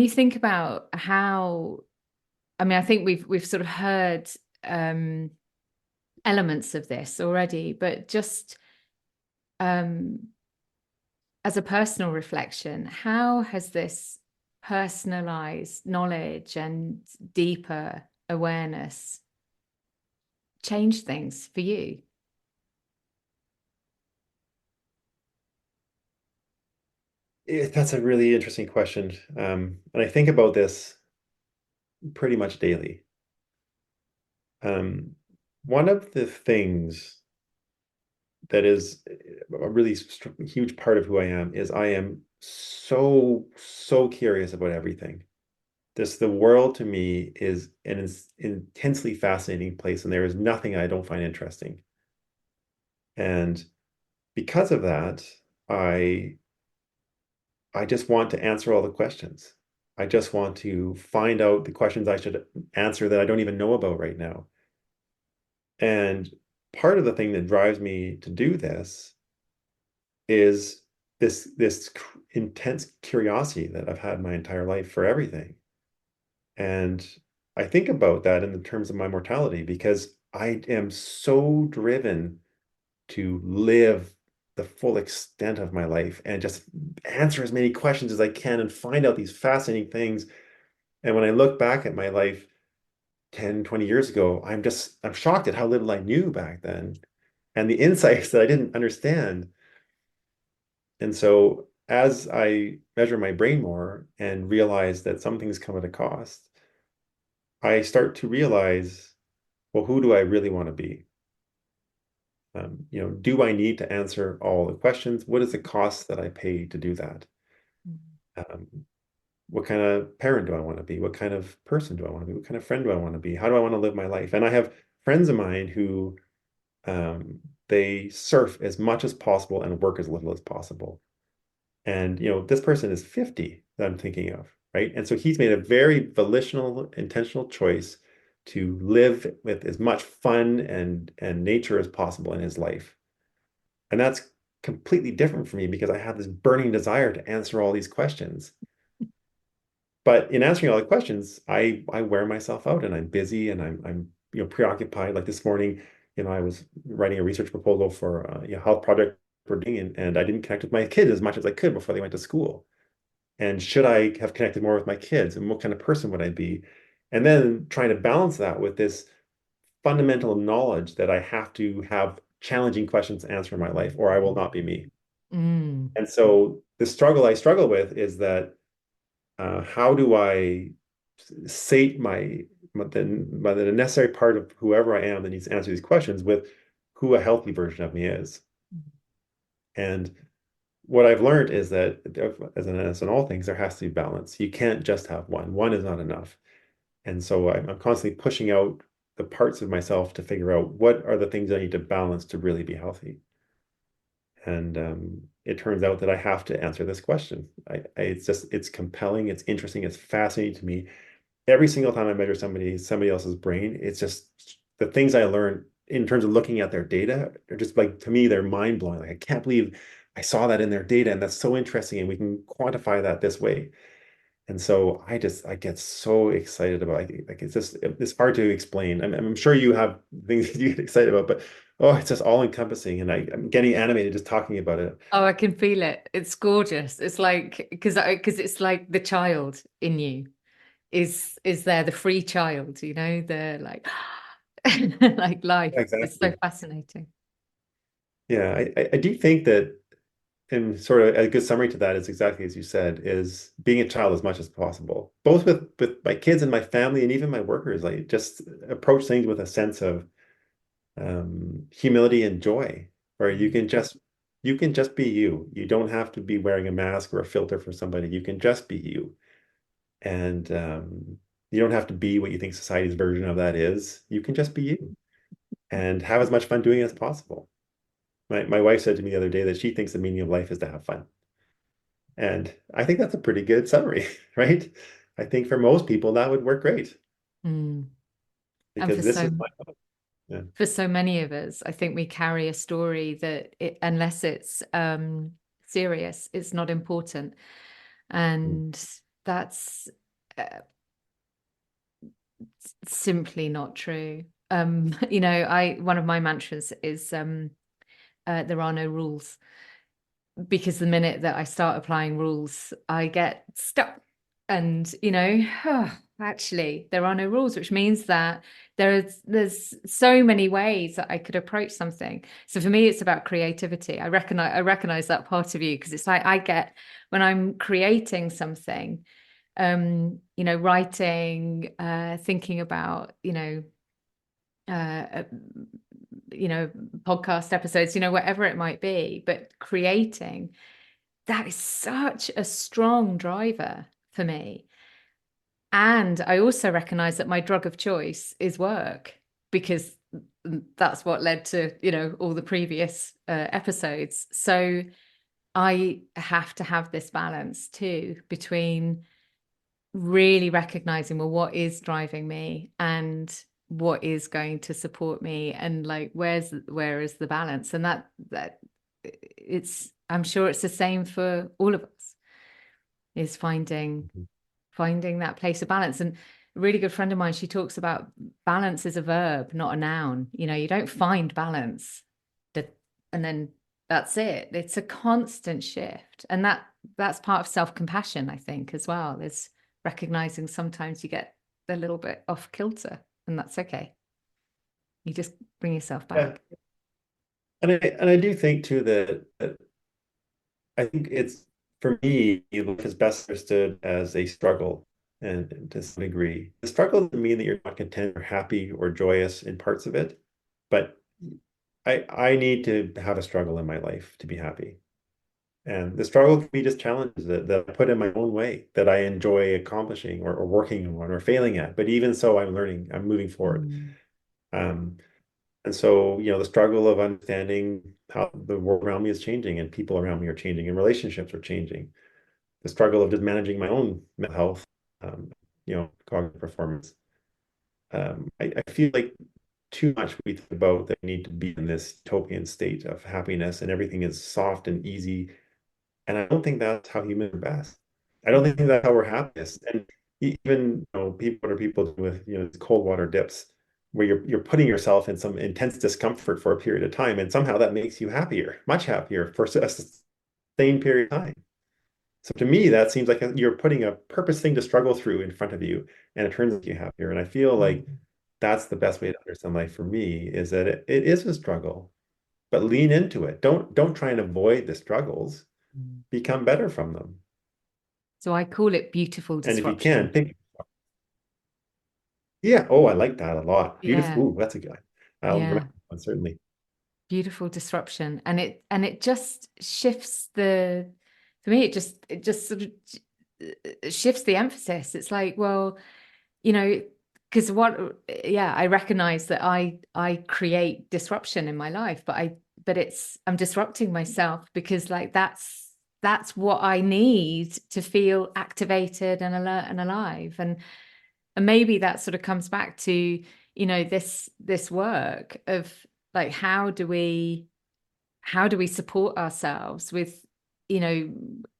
think about how, I mean, I think we've sort of heard elements of this already, but just as a personal reflection, how has this personalized knowledge and deeper awareness changed things for you? That's a really interesting question. And I think about this pretty much daily. Um, One of the things that is a really huge part of who I am is I am so, so curious about everything. The world to me is an intensely fascinating place, and there is nothing I don't find interesting. And because of that, I I just want to answer all the questions. I just want to find out the questions I should answer that I don't even know about right now. And part of the thing that drives me to do this is this intense curiosity that I've had my entire life for everything. And I think about that in the terms of my mortality because I am so driven to live the full extent of my life and just answer as many questions as I can and find out these fascinating things. And when I look back at my life, 10, 20 years ago, I'm shocked at how little I knew back then and the insights that I didn't understand. And so as I measure my brain more and realize that some things come at a cost, I start to realize, well, who do I really want to be? Do I need to answer all the questions? What is the cost that I pay to do that? Um, what kind of parent do I want to be? What kind of person do I want to be? What kind of friend do I want to be? How do I want to live my life? And I have friends of mine who um, they surf as much as possible and work as little as possible. And this person is 50 that I'm thinking of, right? And so he's made a very volitional, intentional choice to live with as much fun and nature as possible in his life. And that's completely different for me because I have this burning desire to answer all these questions. But in answering all the questions, I wear myself out and I'm busy and I'm preoccupied. Like this morning, I was writing a research proposal for a health project we're doing, and I didn't connect with my kids as much as I could before they went to school. And should I have connected more with my kids? And what kind of person would I be? And then trying to balance that with this fundamental knowledge that I have to have challenging questions to answer in my life, or I will not be me. Mm. And so the struggle I struggle with is that how do I sate the necessary part of whoever I am that needs to answer these questions with who a healthy version of me is? And what I've learned is that as in all things, there has to be balance. You can't just have one. One is not enough. And so I'm constantly pushing out the parts of myself to figure out what are the things I need to balance to really be healthy. And it turns out that I have to answer this question. It's compelling, it's interesting, it's fascinating to me. Every single time I measure somebody else's brain, it's just the things I learn in terms of looking at their data are just like, to me, they're mind blowing. Like I can't believe I saw that in their data, and that's so interesting, and we can quantify that this way. And so I get so excited about like it's hard to explain. I'm sure you have things you get excited about, but oh, it's just all encompassing, and I'm getting animated just talking about it. Oh, I can feel it. It's gorgeous. It's like because it's like the child in you is there, the free child, the like like life. It's so Exactly. fascinating. Yeah, I do think that, and sort of a good summary to that is exactly as you said, is being a child as much as possible, both with my kids and my family and even my workers. Like just approach things with a sense of humility and joy, where you can just be you. You don't have to be wearing a mask or a filter for somebody. You can just be you, and you don't have to be what you think society's version of that is. You can just be you and have as much fun doing it as possible. My wife said to me the other day that she thinks the meaning of life is to have fun. And I think that's a pretty good summary, right? I think for most people that would work great Mm. And because this is my yeah. for so many of us, I think we carry a story that unless it's serious, it's not important. Mm. And that's uh, simply not true. I one of my mantras is there are no rules, because the minute that I start applying rules, I get stuck. And actually, there are no rules, which means that there's so many ways that I could approach something. So for me, it's about creativity. I recognize that part of you, because it's like I get when I'm creating something, writing, thinking about, uh, podcast episodes, whatever it might be, but creating, that is such a strong driver for me. And I also recognize that my drug of choice is work, because that's what led to, all the previous episodes. So I have to have this balance too between really recognizing, well, what is driving me and what is going to support me, and like where is the balance. And that I'm sure it's the same for all of us, is finding that place of balance. And a really good friend of mine, she talks about balance is a verb, not a noun. You don't find balance that and then that's it. It's a constant shift. And that's part of self-compassion, I think, as well, is recognizing sometimes you get a little bit off kilter. and that's okay. You just bring yourself Yeah. back. And I do think too that I think it's, for me, life is best understood as a struggle, and to some degree. The struggle doesn't mean that you're not content or happy or joyous in parts of it, but I need to have a struggle in my life to be happy. And the struggle can be just challenges that I put in my own way that I enjoy accomplishing or working on or failing at. But even so, I'm learning, I'm moving forward. Mm. Um, and so, the struggle of understanding how the world around me is changing and people around me are changing and relationships are changing. The struggle of just managing my own mental health, cognitive performance. I feel like too much we think about that we need to be in this utopian state of happiness and everything is soft and easy. And I don't think that's how humans are best. I don't think Mm. that's how we're happiest. And even, people, what are people doing with, cold water dips, where you're putting yourself in some intense discomfort for a period of time, and somehow that makes you happier, much happier for a sustained period of time. So to me, that seems like you're putting a purpose thing to struggle through in front of you, and it turns you happier. And I feel like Mm. that's the best way to understand life for me, is that it is a struggle, but lean into it. Don't try and avoid the struggles. Mm. Become better from them. So I call it beautiful And if you can, disruption. pick. Yeah. Oh, I like that a lot. Beautiful. Yeah, Ooh, that's a good. I'll remember yeah. that one, certainly. Beautiful disruption. And it just shifts the, for me, it just sort of shifts the emphasis. It's like, well, you know, because yeah, I recognize that I create disruption in my life, but I'm disrupting myself because like that's what I need to feel activated and alert and alive. And maybe that sort of comes back to, this work of like, how do we support ourselves with,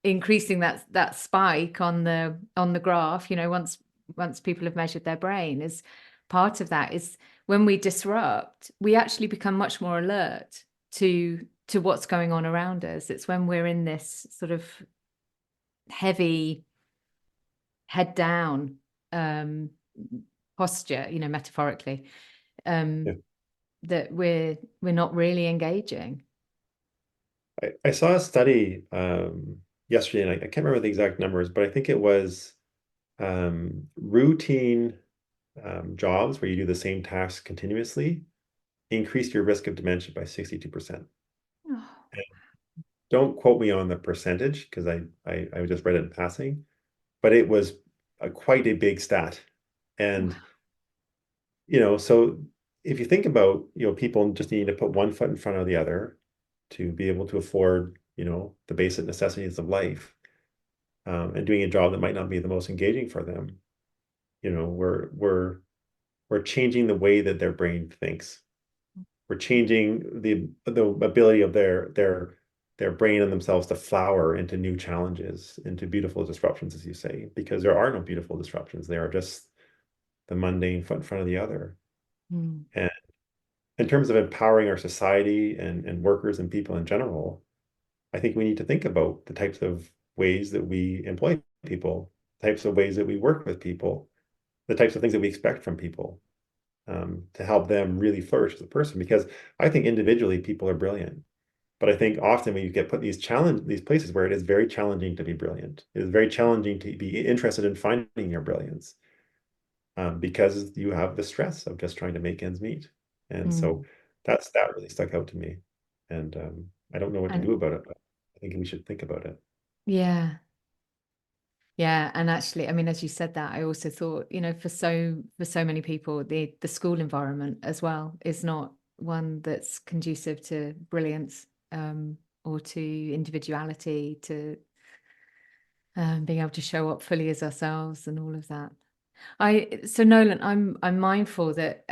increasing that spike on the graph, once people have measured their brain. Is part of that is when we disrupt, we actually become much more alert to what's going on around us. It's when we're in this sort of heavy head down um posture, metaphorically, Yeah. um that we're not really engaging. I saw a study yesterday, and I can't remember the exact numbers, but I think it was routine jobs where you do the same task continuously increase your risk of dementia by 62%. Oh, Don't quote me on the percentage because I just read it in passing, but it was quite a big stat. And wow. so if you think about, people just needing to put one foot in front of the other to be able to afford, the basic necessities of life, and doing a job that might not be the most engaging for them, we're changing the way that their brain thinks. We're changing the ability of their brain and themselves to flower into new challenges, into beautiful disruptions, as you say, because there are no beautiful disruptions. They are just the mundane foot in front of the other. Mm. And in terms of empowering our society and workers and people in general, I think we need to think about the types of ways that we employ people, types of ways that we work with people, the types of things that we expect from people, to help them really flourish as a person. Because I think individually people are brilliant, but I think often when you get put in these places where it is very challenging to be brilliant, it is very challenging to be interested in finding your brilliance, because you have the stress of just trying to make ends meet. And so Mm. that really stuck out to me. And I don't know what to And do about it, but I think we should think about it. yeah, yeah. And actually, I mean, as you said that, I also thought, for so many people, the school environment as well is not one that's conducive to brilliance, or to individuality, to being able to show up fully as ourselves and all of that. So Nolan, I'm mindful that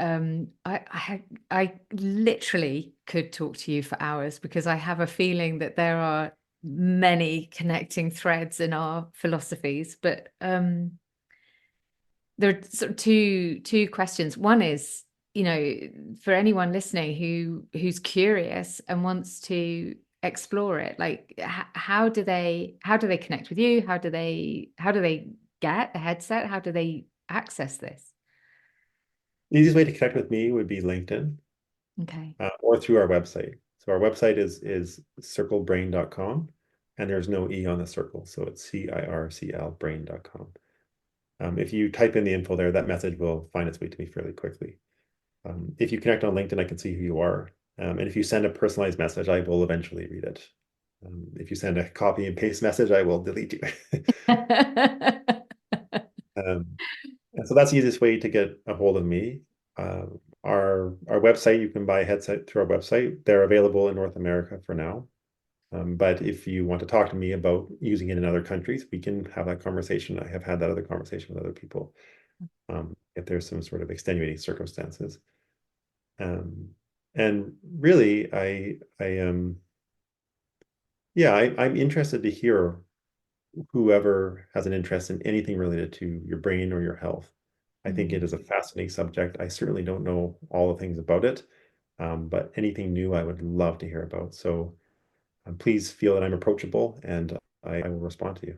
I literally could talk to you for hours because I have a feeling that there are many connecting threads in our philosophies. But there are sort of two questions. One is, for anyone listening who's curious and wants to explore it, like how do they connect with you? How do they get a headset? How do they access this? The easiest way to connect with me would be LinkedIn, Okay. or through our website. So our website is circlebrain.com, and there's no E on the circle, so it's CIRCL brain.com. If you type in the info there, that message will find its way to me fairly quickly. If you connect on LinkedIn, I can see who you are. And if you send a personalized message, I will eventually read it. If you send a copy and paste message, I will delete you. And so that's the easiest way to get a hold of me. Uh, our website, you can buy a headset through our website. They're available in North America for now. But if you want to talk to me about using it in other countries, we can have that conversation. I have had that other conversation with other people, if there's some sort of extenuating circumstances. Um, and really, yeah, I'm interested to hear whoever has an interest in anything related to your brain or your health. I think it Mm, is a fascinating subject. I certainly don't know all the things about it, but anything new I would love to hear about. So please feel that I'm approachable, and I will respond to you.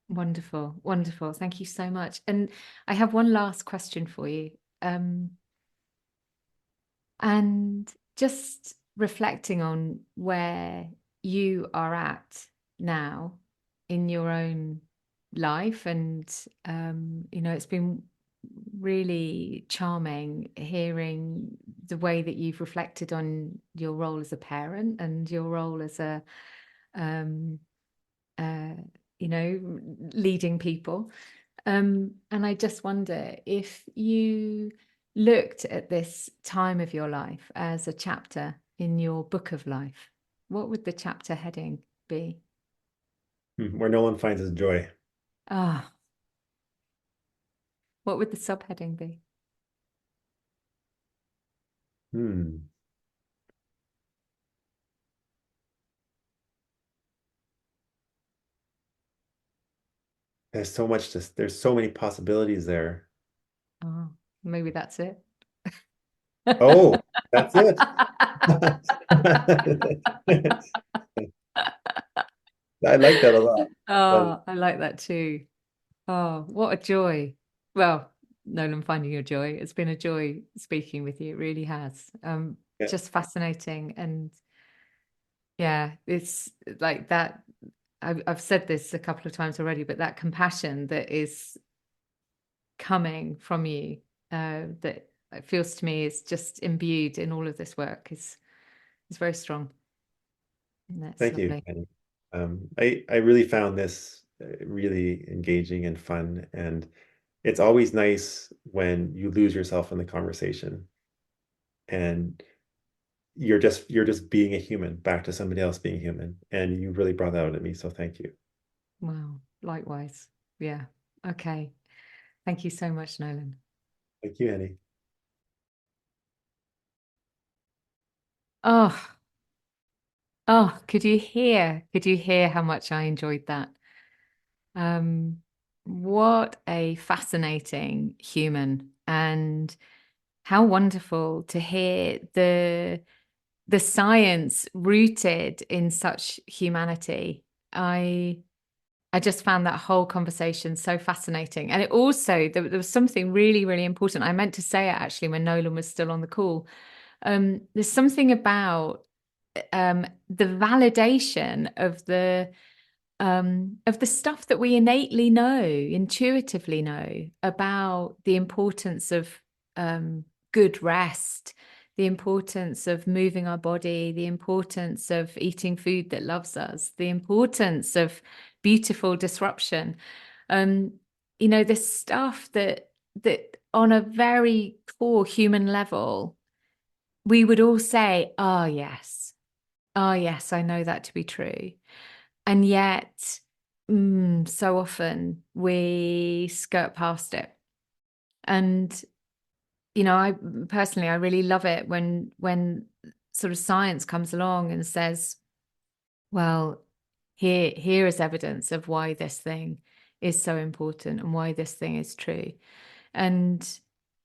wonderful, wonderful. Thank you so much. And I have one last question for you. Um, and just reflecting on where you are at now in your own life, and it's been really charming hearing the way that you've reflected on your role as a parent and your role as a um, uh, leading people. And I just wonder if you looked at this time of your life as a chapter in your book of life, what would the chapter heading be? Where Nolan finds his joy. Ah, what would the subheading be? Hmm. There's so many possibilities there. Oh, maybe that's it. Oh, that's it. I like that a lot. But Oh, I like that too. Oh, what a joy. Well, Nolan, finding your joy. It's been a joy speaking with you. It really has. yeah, Just fascinating. And yeah, it's like that. I've said this a couple of times already, but that compassion that is coming from you, that it feels to me is just imbued in all of this work is very strong. And that's thank you, lovely. Kenny. I really found this really engaging and fun, and it's always nice when you lose yourself in the conversation and you're just being a human back to somebody else being human, and you really brought that out at me. So thank you. Wow. Likewise. Yeah. Okay. Thank you so much, Nolan. Thank you, Annie. Oh, oh, could you hear how much I enjoyed that? Um, what a fascinating human, and how wonderful to hear the science rooted in such humanity. I just found that whole conversation so fascinating. And it also, there was something really, really important. I meant to say it actually when Nolan was still on the call. There's something about the validation of the stuff that we innately know, intuitively know about the importance of good rest, the importance of moving our body, the importance of eating food that loves us, the importance of beautiful disruption. Um, this stuff that on a very core human level, we would all say, oh yes, I know that to be true. And yet, so often we skirt past it. And, I personally, I really love it when sort of science comes along and says, well, here is evidence of why this thing is so important and why this thing is true. And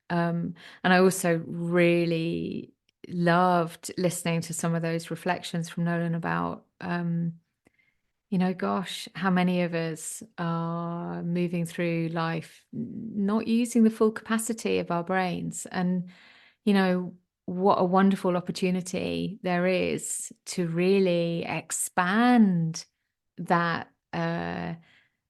and I also really loved listening to some of those reflections from Nolan about Gosh, how many of us are moving through life not using the full capacity of our brains? And, you know, what a wonderful opportunity there is to really expand that, the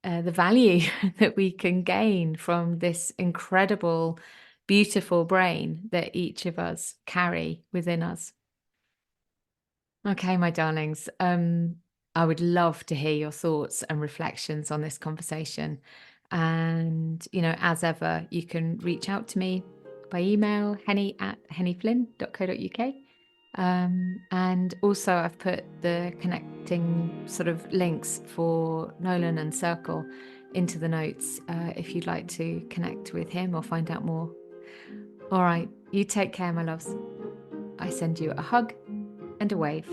value that we can gain from this incredible, beautiful brain that each of us carry within us. Okay, my darlings. I would love to hear your thoughts and reflections on this conversation. And, as ever, you can reach out to me by email, henny@hennyflynn.co.uk. And also, I've put the connecting sort of links for Nolan and Circle into the notes if you'd like to connect with him or find out more. All right, you take care, my loves. I send you a hug and a wave.